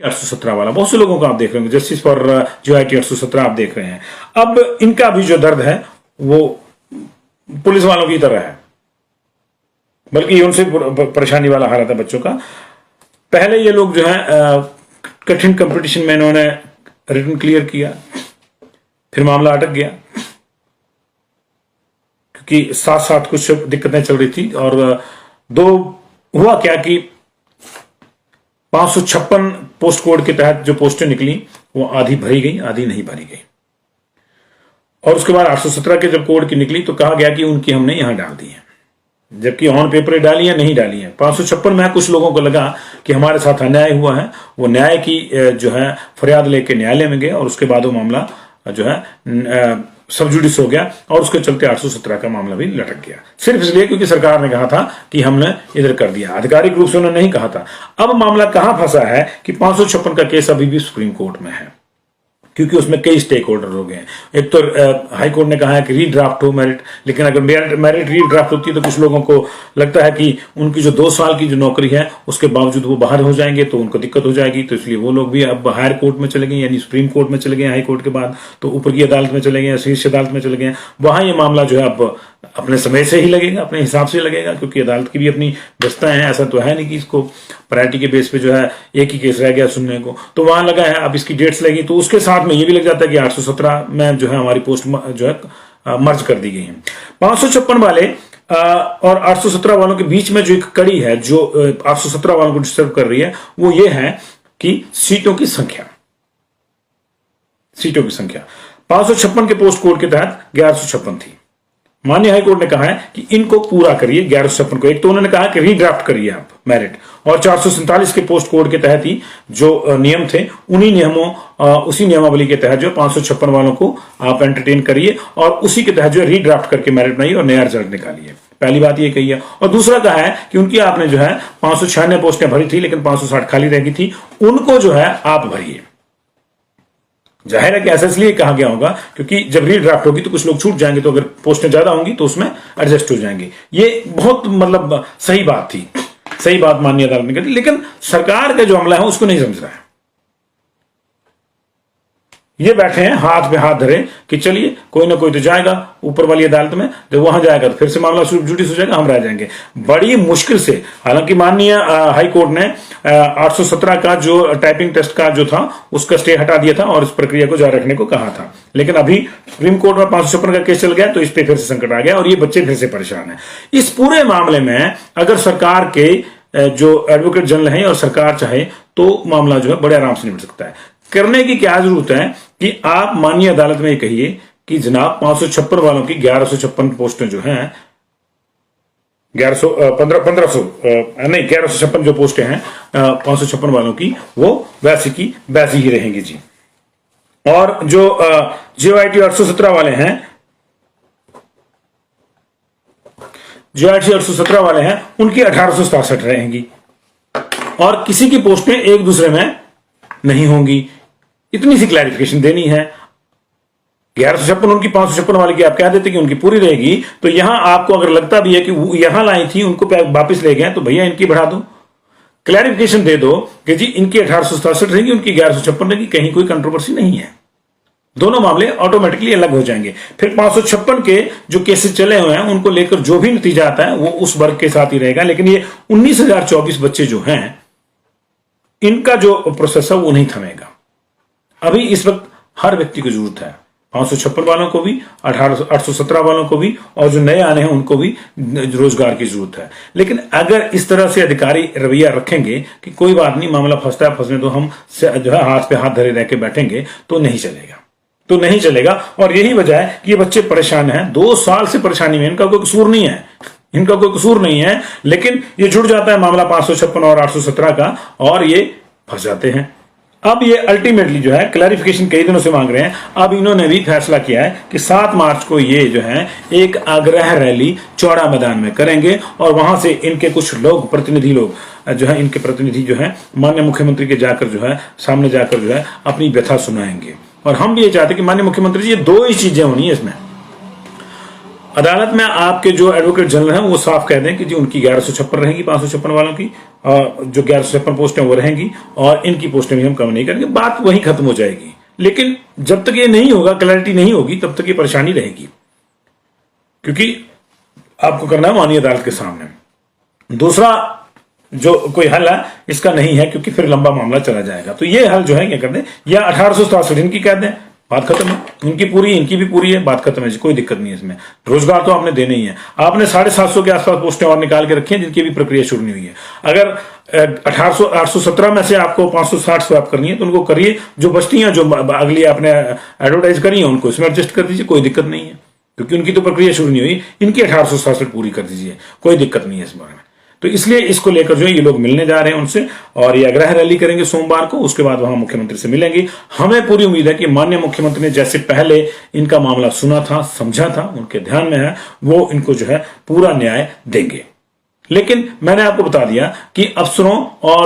817 वाला, बहुत से लोगों को आप देख रहे होंगे, जस्टिस फॉर JYT 817 आप देख रहे हैं। अब इनका भी जो दर्द है वो पुलिस वालों की तरह है, बल्कि उनसे परेशानी वाला हालत है बच्चों का। पहले ये लोग जो है कठिन कंपटीशन में इन्होंने रिटन क्लियर किया, फिर मामला अटक गया क्योंकि साथ साथ कुछ दिक्कतें चल रही थी। और हुआ क्या कि 556 पोस्ट कोड के तहत जो पोस्टें निकली वो आधी भरी गई, आधी नहीं भरी गई। और उसके बाद 817 के जब कोड की निकली तो कहा गया कि उनकी हमने यहां डाल दी है, जबकि ऑन पेपर डाली है, नहीं डाली है। 556 में कुछ लोगों को लगा कि हमारे साथ अन्याय हुआ है, वो न्याय की जो है फरियाद लेके न्यायालय में गए और उसके बाद वो मामला जो है सब जुडिस हो गया और उसके चलते 817 का मामला भी लटक गया, सिर्फ इसलिए क्योंकि सरकार ने कहा था कि हमने इधर कर दिया। आधिकारिक रूप से उन्होंने नहीं कहा था। अब मामला कहां फंसा है कि 556 का केस अभी भी सुप्रीम कोर्ट में है, क्योंकि उसमें कई स्टेक होल्डर हो गए हैं। एक तो हाई कोर्ट ने कहा है कि रीड्राफ्ट हो मेरिट, लेकिन अगर मेरिट रीड्राफ्ट होती है तो कुछ लोगों को लगता है कि उनकी जो 2 साल की जो नौकरी है उसके बावजूद वो बाहर हो जाएंगे तो उनको दिक्कत हो जाएगी, तो इसलिए वो लोग भी अब हायर कोर्ट में चले गए, यानी सुप्रीम कोर्ट में चले गए, हाई कोर्ट के बाद तो ऊपर की अदालत में चले गए, शीर्ष अदालत में चले गए। वहां ये मामला जो है अब अपने समय से ही लगेगा, अपने हिसाब से लगेगा, क्योंकि अदालत की भी अपनी व्यवस्था है। ऐसा तो है नहीं कि इसको प्रायोरिटी के बेस पे जो है एक ही केस रह गया सुनने को, तो वहां लगा है। अब इसकी डेट्स लगी तो उसके साथ में ये भी लग जाता है कि 817 में जो है हमारी पोस्ट जो है मर्ज कर दी गई है। 556 वाले और 817 वालों के बीच में जो एक कड़ी है जो 817 वालों को डिस्टर्ब कर रही है वो ये है कि सीटों की संख्या। 556 के पोस्ट कोड के तहत 1156 थी। माननीय हाईकोर्ट ने कहा है कि इनको पूरा करिए 1156 को। एक तो उन्होंने कहा कि रीड्राफ्ट करिए आप मेरिट, और 447 के पोस्ट कोड के तहत ही जो नियम थे उन्हीं नियमों उसी नियमावली के तहत जो 556 वालों को आप एंटरटेन करिए और उसी के तहत जो रीड्राफ्ट करके मेरिट बनाइए और नया रिजल्ट निकालिए। पहली बात ये कही है। और दूसरा कहा है कि उनकी आपने जो है 596 पोस्टें भरी थी लेकिन 560 खाली रह गई थी, उनको जो है आप भरिए। जाहिर है कि ऐसा इसलिए कहा गया होगा क्योंकि जब रीड्राफ्ट होगी तो कुछ लोग छूट जाएंगे, तो अगर पोस्टें ज्यादा होंगी तो उसमें एडजस्ट हो जाएंगे। ये बहुत मतलब सही बात थी, सही बात माननीय अदालत ने कही, लेकिन सरकार का जो अमला है उसको नहीं समझ रहा है। ये बैठे हैं हाथ पे हाथ धरे कि चलिए कोई ना कोई तो जाएगा ऊपर वाली अदालत में, जब वहां जाएगा तो फिर से मामला जुडिस हो जाएगा, हम रह जाएंगे। बड़ी मुश्किल से, हालांकि माननीय हाई कोर्ट ने 817 का जो टाइपिंग टेस्ट का जो था उसका स्टे हटा दिया था और इस प्रक्रिया को जारी रखने को कहा था, लेकिन अभी सुप्रीम कोर्ट में 556 का केस चल गया तो इस पे फिर से संकट आ गया और ये बच्चे फिर से परेशान है। इस पूरे मामले में अगर सरकार के जो एडवोकेट जनरल हैं और सरकार चाहे तो मामला जो है बड़े आराम से निपट सकता है। करने की क्या जरूरत है कि आप माननीय अदालत में ये कहिए कि जनाब 556 वालों की 1156 पोस्टें जो हैं 1156 जो पोस्टें हैं 556 वालों की वो वैसी की वैसी ही रहेंगी जी। और जो JYT 817 वाले हैं, JYT 817 वाले हैं उनकी 1867 रहेंगी और किसी की पोस्टें एक दूसरे में नहीं होंगी। इतनी सी क्लैरिफिकेशन देनी है। 1156 उनकी 556 वाले की आप कह देते कि उनकी पूरी रहेगी, तो यहां आपको अगर लगता भी है कि वो यहां लाई थी उनको वापस ले गए तो भैया इनकी बढ़ा दो, क्लैरिफिकेशन दे दो कि जी इनकी 1867 रहेगी, उनकी 1156 रहेगी, कहीं कोई कंट्रोवर्सी नहीं है। दोनों मामले ऑटोमेटिकली अलग हो जाएंगे। फिर 556 के जो केसेस चले हुए हैं उनको लेकर जो भी नतीजा आता है वो उस वर्ग के साथ ही रहेगा, लेकिन ये 19,024 बच्चे जो हैं इनका जो प्रोसेस है वो नहीं थमेगा। अभी इस वक्त हर व्यक्ति को जरूरत है, 556 वालों को भी, 817 वालों को भी, और जो नए आने हैं उनको भी रोजगार की जरूरत है। लेकिन अगर इस तरह से अधिकारी रवैया रखेंगे कि कोई बात नहीं मामला फंसता है फंसने तो हम जो है हाथ पे हाथ धरे रह के बैठेंगे तो नहीं चलेगा। और यही वजह है कि ये बच्चे परेशान हैं, 2 साल से परेशानी में। इनका कोई कसूर नहीं है, लेकिन ये जुड़ जाता है मामला 556 और 817 का और ये फंस जाते हैं। अब ये अल्टीमेटली जो है क्लैरिफिकेशन कई दिनों से मांग रहे हैं। अब इन्होंने भी फैसला किया है कि 7 मार्च को ये जो है एक आग्रह रैली चौड़ा मैदान में करेंगे और वहां से इनके कुछ लोग प्रतिनिधि जो है माननीय मुख्यमंत्री के जाकर जो है सामने जाकर जो है अपनी व्यथा सुनाएंगे। और हम भी ये चाहते हैं कि माननीय मुख्यमंत्री जी ये 2 ही चीजें होनी है इसमें। अदालत में आपके जो एडवोकेट जनरल हैं वो साफ कह दें कि जी उनकी 1156 रहेगी, 556 वालों की जो 1156 पोस्टें वो रहेंगी और इनकी पोस्टें भी हम कम नहीं करेंगे, बात वही खत्म हो जाएगी। लेकिन जब तक ये नहीं होगा, क्लैरिटी नहीं होगी, तब तक ये परेशानी रहेगी, क्योंकि आपको करना है माननीय अदालत के सामने। दूसरा जो कोई हल है इसका नहीं है, क्योंकि फिर लंबा मामला चला जाएगा। तो ये हल जो है क्या कर दें, या 1867 इनकी कह दें, बात खत्म है, उनकी पूरी इनकी भी पूरी है, बात खत्म है, कोई दिक्कत नहीं है इसमें। रोजगार तो आपने देना ही है। आपने 750 के आसपास पोस्टें और निकाल के रखी हैं जिनकी भी प्रक्रिया शुरू नहीं हुई है। अगर 817 में से आपको 560 स्वैप करनी है तो उनको करिए, जो बचती हैं, जो अगली आपने एडवर्टाइज करी है उनको इसमें एडजस्ट कर दीजिए, कोई दिक्कत नहीं है, क्योंकि उनकी तो प्रक्रिया शुरू नहीं हुई। इनकी 1867 पूरी कर दीजिए, कोई दिक्कत नहीं है इस बारे में। तो इसलिए इसको लेकर जो है ये लोग मिलने जा रहे हैं उनसे, और ये आग्रह रैली करेंगे सोमवार को, उसके बाद वहां मुख्यमंत्री से मिलेंगे। हमें पूरी उम्मीद है कि माननीय मुख्यमंत्री ने जैसे पहले इनका मामला सुना था, समझा था, उनके ध्यान में है, वो इनको जो है पूरा न्याय देंगे। लेकिन मैंने आपको बता दिया कि अफसरों और